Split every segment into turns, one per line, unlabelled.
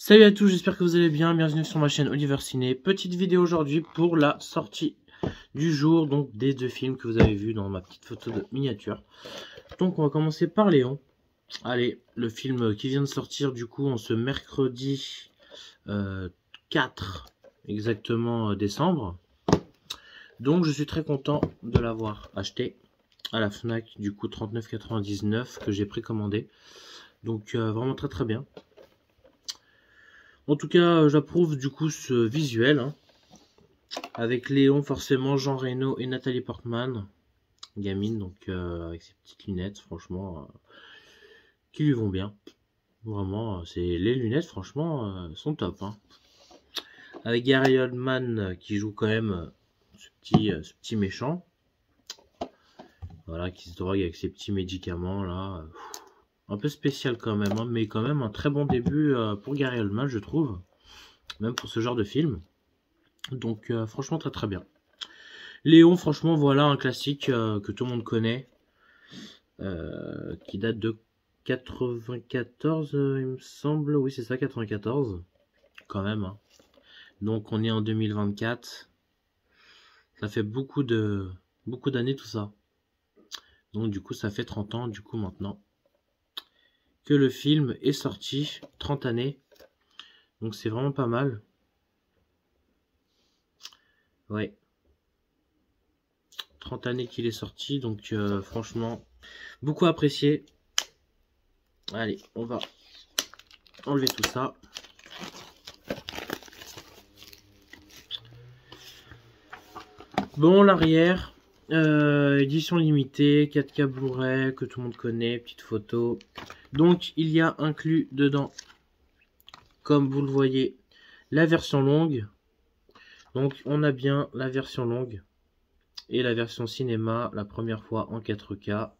Salut à tous, j'espère que vous allez bien, bienvenue sur ma chaîne Oliver Ciné. Petite vidéo aujourd'hui pour la sortie du jour, donc des deux films que vous avez vus dans ma petite photo de miniature. Donc on va commencer par Léon. Allez, le film qui vient de sortir du coup en ce mercredi 4 exactement décembre. Donc je suis très content de l'avoir acheté à la Fnac, du coup 39,99 que j'ai précommandé. Donc vraiment très bien. En tout cas, j'approuve du coup ce visuel, hein, avec Léon, forcément, Jean Reno et Nathalie Portman, gamine, donc avec ses petites lunettes, franchement, qui lui vont bien. Vraiment, c'est les lunettes, franchement, sont top. Hein. Avec Gary Oldman qui joue quand même ce petit méchant, voilà, qui se drogue avec ses petits médicaments là. Un peu spécial quand même, hein, mais quand même un très bon début pour Gary Oldman, je trouve, même pour ce genre de film. Donc franchement très bien. Léon, franchement, voilà un classique que tout le monde connaît, qui date de 94, il me semble. Oui, c'est ça, 94, quand même. Hein. Donc on est en 2024. Ça fait beaucoup d'années tout ça. Donc du coup, ça fait 30 ans, du coup, maintenant, que le film est sorti. 30 années. Donc c'est vraiment pas mal. Ouais. 30 années qu'il est sorti, donc franchement, beaucoup apprécié. Allez, on va enlever tout ça. Bon, l'arrière, édition limitée, 4K Blu-ray, que tout le monde connaît, petite photo. Donc, il y a inclus dedans, comme vous le voyez, la version longue. Donc, on a bien la version longue et la version cinéma, la première fois en 4K.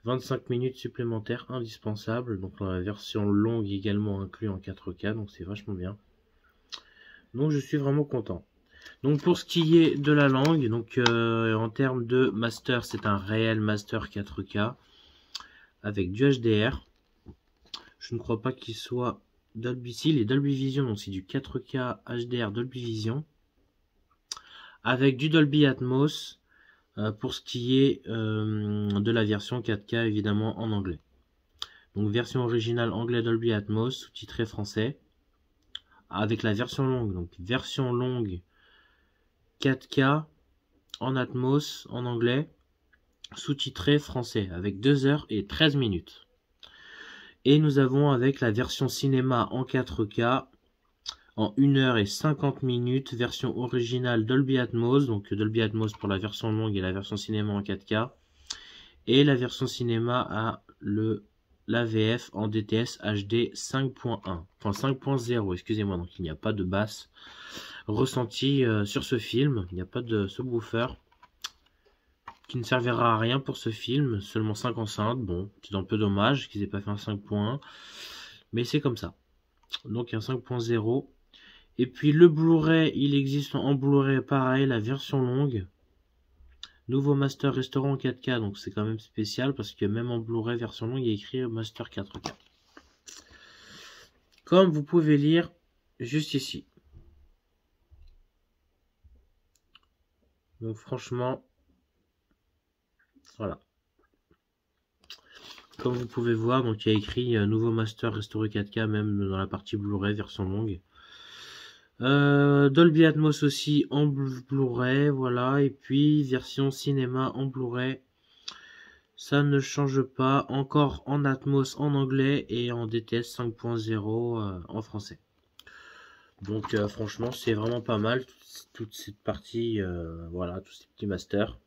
25 minutes supplémentaires indispensables. Donc, la version longue également inclus en 4K, donc c'est vachement bien. Donc, je suis vraiment content. Donc pour ce qui est de la langue, donc en termes de master, c'est un réel master 4K avec du HDR. Je ne crois pas qu'il soit Dolby, si, il est Dolby Vision, donc c'est du 4K HDR Dolby Vision avec du Dolby Atmos pour ce qui est de la version 4K évidemment en anglais. Donc version originale anglais Dolby Atmos, sous-titré français avec la version longue, donc version longue 4K en Atmos en anglais, sous-titré français avec 2 heures et 13 minutes. Et nous avons avec la version cinéma en 4K en 1 heure et 50 minutes, version originale Dolby Atmos, donc Dolby Atmos pour la version longue et la version cinéma en 4K. Et la version cinéma a l'AVF en DTS HD 5.1, enfin 5.0, excusez-moi, donc il n'y a pas de basse ressentie sur ce film, il n'y a pas de subwoofer qui ne servira à rien pour ce film, seulement 5 enceintes, bon, c'est un peu dommage qu'ils aient pas fait un 5.1, mais c'est comme ça. Donc un 5.0, et puis le Blu-ray, il existe en Blu-ray pareil, la version longue, nouveau Master Restaurant en 4K, donc c'est quand même spécial, parce que même en Blu-ray version longue, il y a écrit Master 4K. Comme vous pouvez lire juste ici. Donc franchement, voilà. Comme vous pouvez voir, donc il y a écrit nouveau Master restauré 4K même dans la partie Blu-ray version longue. Dolby Atmos aussi en Blu-ray, voilà. Et puis version cinéma en Blu-ray. Ça ne change pas. Encore en Atmos en anglais et en DTS 5.0 en français. Donc franchement c'est vraiment pas mal toute cette partie, voilà, tous ces petits masters.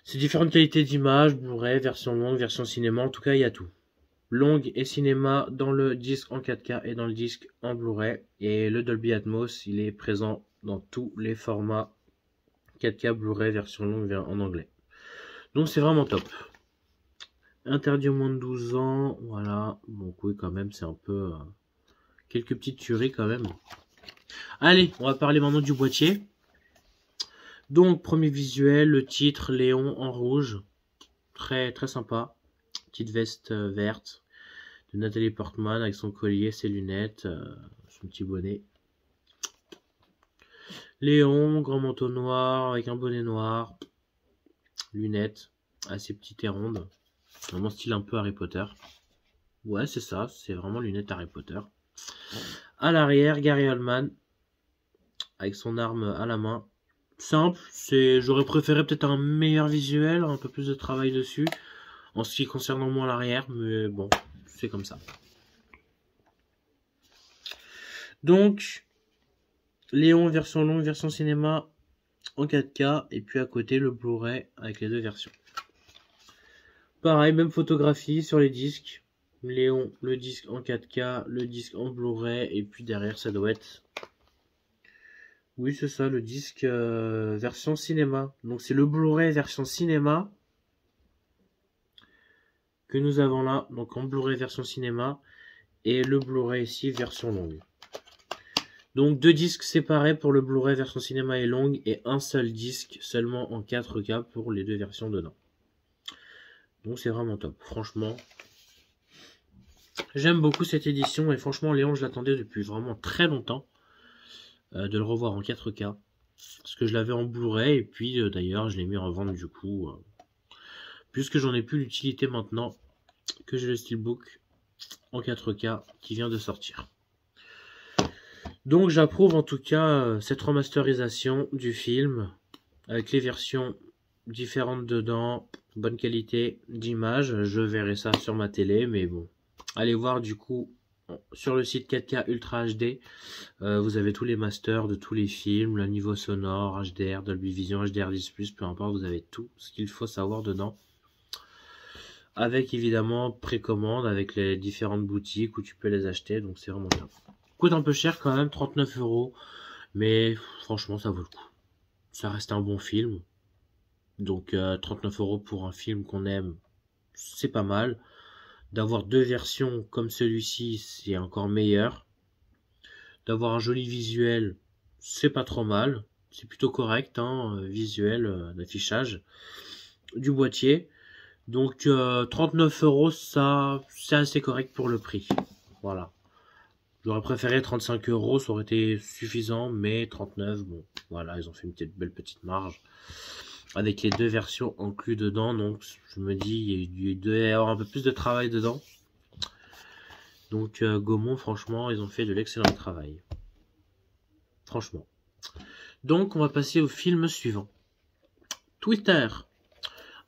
C'est différentes qualités d'image, Blu-ray, version longue, version cinéma, en tout cas il y a tout. Longue et cinéma dans le disque en 4K et dans le disque en Blu-ray. Et le Dolby Atmos, il est présent dans tous les formats 4K, Blu-ray, version longue en anglais. Donc c'est vraiment top. Interdit aux moins de 12 ans, voilà. Bon oui quand même, c'est un peu... quelques petites tueries quand même. Allez, on va parler maintenant du boîtier. Donc premier visuel, le titre Léon en rouge. Très sympa. Petite veste verte. de Nathalie Portman avec son collier, ses lunettes, son petit bonnet. Léon, grand manteau noir avec un bonnet noir, lunettes assez petites et rondes, vraiment style un peu Harry Potter. Ouais, c'est ça, c'est vraiment lunettes Harry Potter. À l'arrière, Gary Oldman avec son arme à la main. Simple, j'aurais préféré peut-être un meilleur visuel, un peu plus de travail dessus, en ce qui concerne au moins l'arrière, mais bon, c'est comme ça. Donc, Léon version longue, version cinéma en 4K, et puis à côté le Blu-ray avec les deux versions. Pareil, même photographie sur les disques. Léon, le disque en 4K, le disque en Blu-ray, et puis derrière ça doit être... Oui, c'est ça, le disque version cinéma. Donc c'est le Blu-ray version cinéma que nous avons là. Donc en Blu-ray version cinéma, et le Blu-ray ici version longue. Donc deux disques séparés pour le Blu-ray version cinéma et longue, et un seul disque seulement en 4K pour les deux versions dedans. Donc c'est vraiment top, franchement. J'aime beaucoup cette édition, et franchement Léon, je l'attendais depuis vraiment très longtemps de le revoir en 4K. Parce que je l'avais en Blu-ray, et puis d'ailleurs je l'ai mis en vente du coup. Puisque j'en ai plus l'utilité maintenant que j'ai le Steelbook en 4K qui vient de sortir. Donc j'approuve en tout cas cette remasterisation du film avec les versions différentes dedans, bonne qualité d'image. Je verrai ça sur ma télé, mais bon, allez voir du coup sur le site 4K Ultra HD, vous avez tous les masters de tous les films, le niveau sonore, HDR, Dolby Vision, HDR10+, peu importe, vous avez tout ce qu'il faut savoir dedans. Avec évidemment précommande, avec les différentes boutiques où tu peux les acheter, donc c'est vraiment top. Coûte un peu cher quand même, 39 €, mais franchement ça vaut le coup. Ça reste un bon film, donc 39 € pour un film qu'on aime, c'est pas mal. D'avoir deux versions comme celui-ci, c'est encore meilleur. D'avoir un joli visuel, c'est pas trop mal. C'est plutôt correct, hein, visuel d'affichage du boîtier. Donc 39 €, ça c'est assez correct pour le prix. Voilà. J'aurais préféré 35 €, ça aurait été suffisant, mais 39, bon, voilà, ils ont fait une belle petite marge. Avec les deux versions inclus dedans, donc je me dis, il doit y avoir un peu plus de travail dedans. Donc Gaumont, franchement, ils ont fait de l'excellent travail. Franchement. Donc on va passer au film suivant. Twister.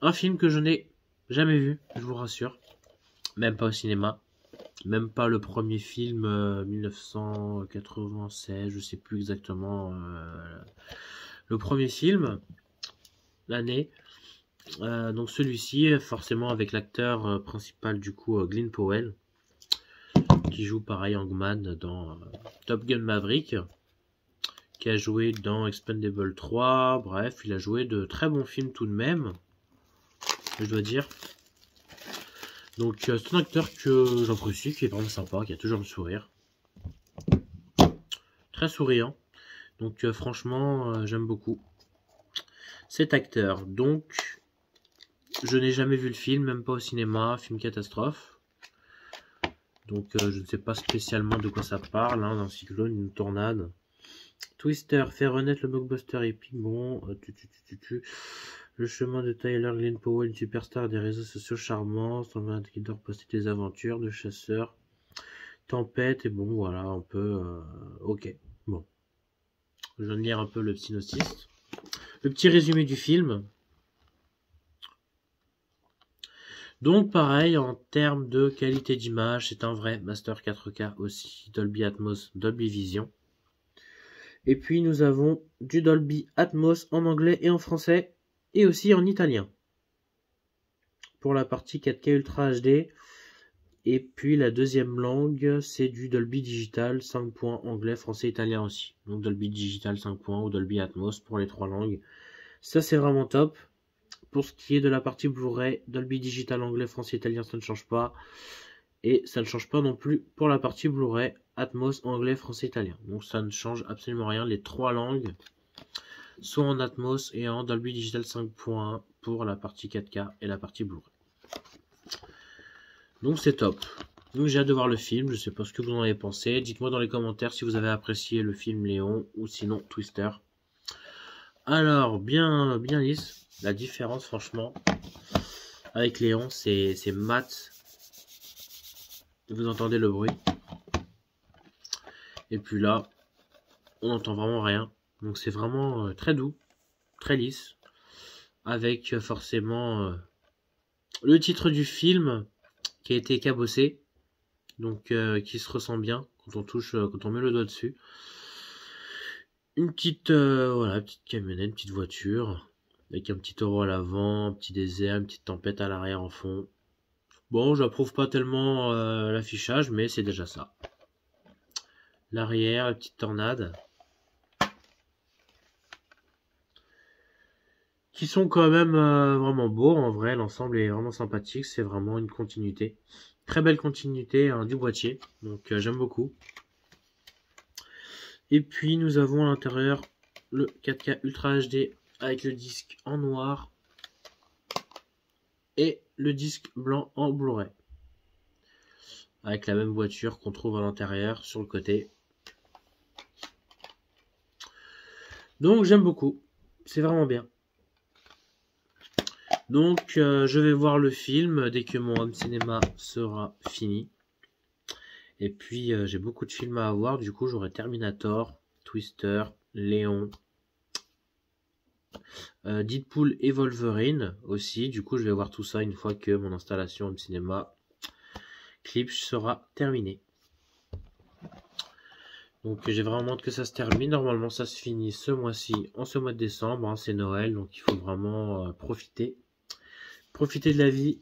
Un film que je n'ai jamais vu, je vous rassure. Même pas au cinéma. Même pas le premier film 1996, je sais plus exactement le premier film, l'année. Donc celui-ci, forcément avec l'acteur principal du coup, Glenn Powell, qui joue pareil Hangman dans Top Gun Maverick, qui a joué dans Expendables 3, bref, il a joué de très bons films tout de même, je dois dire. Donc c'est un acteur que j'apprécie, qui est vraiment sympa, qui a toujours le sourire. Très souriant. Donc franchement, j'aime beaucoup cet acteur. Donc, je n'ai jamais vu le film, même pas au cinéma, film catastrophe. Donc je ne sais pas spécialement de quoi ça parle, hein, d'un cyclone, une tornade. Twister, fait renaître le blockbuster épique. Bon, le chemin de Tyler Glenn Powell, une superstar des réseaux sociaux charmant, son mari qui dort poster des aventures de chasseurs, tempête, et bon, voilà, un peu, ok, bon. Je viens de lire un peu le synopsis. Le petit résumé du film. Donc pareil, en termes de qualité d'image, c'est un vrai Master 4K aussi, Dolby Atmos, Dolby Vision. Et puis nous avons du Dolby Atmos en anglais et en français, et aussi en italien. Pour la partie 4K Ultra HD. Et puis la deuxième langue, c'est du Dolby Digital 5 points anglais, français, italien aussi. Donc Dolby Digital 5 points ou Dolby Atmos pour les trois langues. Ça c'est vraiment top. Pour ce qui est de la partie Blu-ray, Dolby Digital anglais, français, italien, ça ne change pas. Et ça ne change pas non plus pour la partie Blu-ray, Atmos anglais, français, italien. Donc ça ne change absolument rien. Les trois langues sont en Atmos et en Dolby Digital 5.1 pour la partie 4K et la partie Blu-ray. Donc c'est top. Donc j'ai hâte de voir le film, je sais pas ce que vous en avez pensé. Dites-moi dans les commentaires si vous avez apprécié le film Léon ou sinon Twister. Alors, bien lisse. La différence, franchement, avec Léon, c'est mat. Vous entendez le bruit. Et puis là, on n'entend vraiment rien. Donc c'est vraiment très doux, très lisse. Avec forcément le titre du film qui a été cabossé. Donc qui se ressent bien quand on touche, quand on met le doigt dessus. Une petite, voilà, petite camionnette, une petite voiture. Avec un petit taureau à l'avant, un petit désert, une petite tempête à l'arrière en fond. Bon, j'approuve pas tellement l'affichage, mais c'est déjà ça. L'arrière, la petite tornade. Qui sont quand même vraiment beaux en vrai, l'ensemble est vraiment sympathique, c'est vraiment une continuité. Très belle continuité hein, du boîtier, donc j'aime beaucoup. Et puis nous avons à l'intérieur le 4K Ultra HD avec le disque en noir et le disque blanc en Blu-ray. Avec la même voiture qu'on trouve à l'intérieur sur le côté. Donc j'aime beaucoup, c'est vraiment bien. Donc je vais voir le film dès que mon home cinéma sera fini. Et puis j'ai beaucoup de films à voir, du coup j'aurai Terminator, Twister, Léon, Deadpool et Wolverine aussi. Du coup je vais voir tout ça une fois que mon installation home cinéma Klipsch sera terminée. Donc j'ai vraiment hâte que ça se termine. Normalement ça se finit ce mois-ci, en ce mois de décembre, hein, c'est Noël, donc il faut vraiment profiter. Profiter de la vie,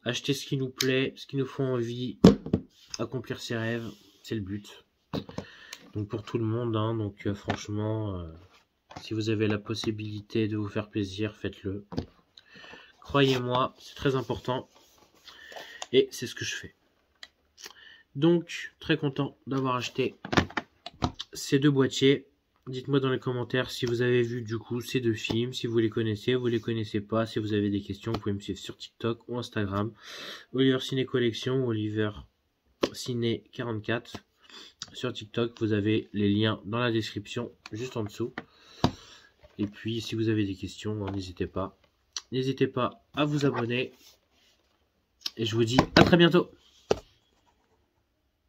acheter ce qui nous plaît, ce qui nous fait envie, accomplir ses rêves, c'est le but. Donc pour tout le monde, hein, donc franchement, si vous avez la possibilité de vous faire plaisir, faites-le. Croyez-moi, c'est très important. Et c'est ce que je fais. Donc, très content d'avoir acheté ces deux boîtiers. Dites-moi dans les commentaires si vous avez vu du coup ces deux films, si vous les connaissez, vous les connaissez pas. Si vous avez des questions, vous pouvez me suivre sur TikTok ou Instagram. Oliver Ciné Collection ou Oliver Ciné 44. Sur TikTok, vous avez les liens dans la description, juste en dessous. Et puis, si vous avez des questions, n'hésitez pas. N'hésitez pas à vous abonner. Et je vous dis à très bientôt.